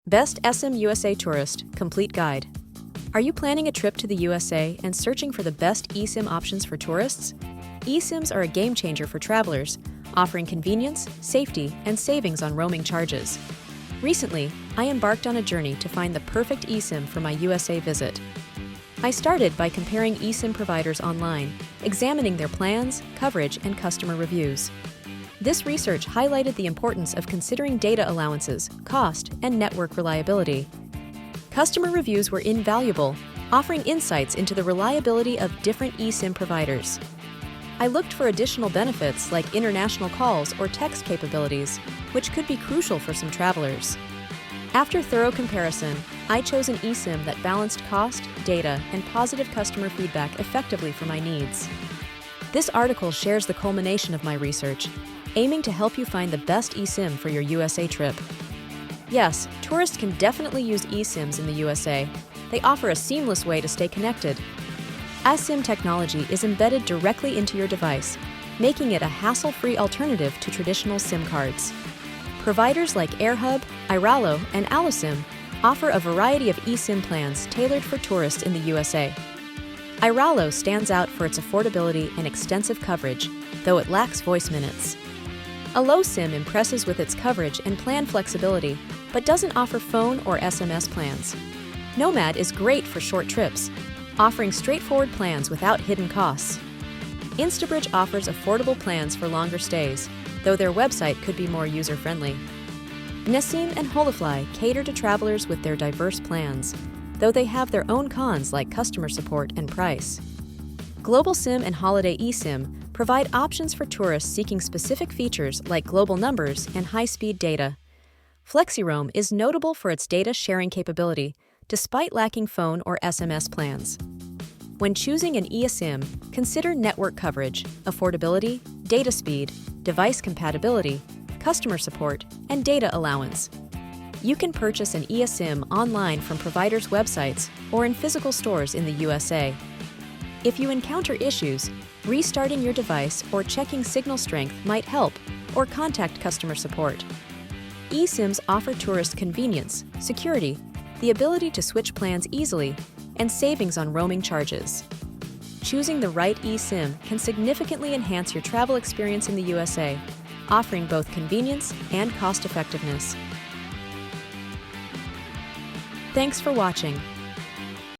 Best eSIM USA Tourist Complete Guide. Are you planning a trip to the USA and searching for the best eSIM options for tourists? eSIMs are a game changer for travelers, offering convenience, safety, and savings on roaming charges. Recently, I embarked on a journey to find the perfect eSIM for my USA visit. I started by comparing eSIM providers online, examining their plans, coverage, and customer reviews. This research highlighted the importance of considering data allowances, cost, and network reliability. Customer reviews were invaluable, offering insights into the reliability of different eSIM providers. I looked for additional benefits like international calls or text capabilities, which could be crucial for some travelers. After thorough comparison, I chose an eSIM that balanced cost, data, and positive customer feedback effectively for my needs. This article shares the culmination of my research, aiming to help you find the best eSIM for your USA trip. Yes, tourists can definitely use eSIMs in the USA. They offer a seamless way to stay connected. eSIM technology is embedded directly into your device, making it a hassle-free alternative to traditional SIM cards. Providers like AirHub, Iralo, and AllowSIM offer a variety of eSIM plans tailored for tourists in the USA. Iralo stands out for its affordability and extensive coverage, though it lacks voice minutes. AllowSIM impresses with its coverage and plan flexibility, but doesn't offer phone or SMS plans. Nomad is great for short trips, offering straightforward plans without hidden costs. Instabridge offers affordable plans for longer stays, though their website could be more user-friendly. Nassim and Holafly cater to travelers with their diverse plans, though they have their own cons like customer support and price. Global SIM and Holiday eSIM provide options for tourists seeking specific features like global numbers and high-speed data. FlexiRoam is notable for its data sharing capability, despite lacking phone or SMS plans. When choosing an eSIM, consider network coverage, affordability, data speed, device compatibility, customer support, and data allowance. You can purchase an eSIM online from providers' websites or in physical stores in the USA. If you encounter issues, restarting your device or checking signal strength might help, or contact customer support. eSIMs offer tourists convenience, security, the ability to switch plans easily, and savings on roaming charges. Choosing the right eSIM can significantly enhance your travel experience in the USA, offering both convenience and cost-effectiveness. Thanks for watching.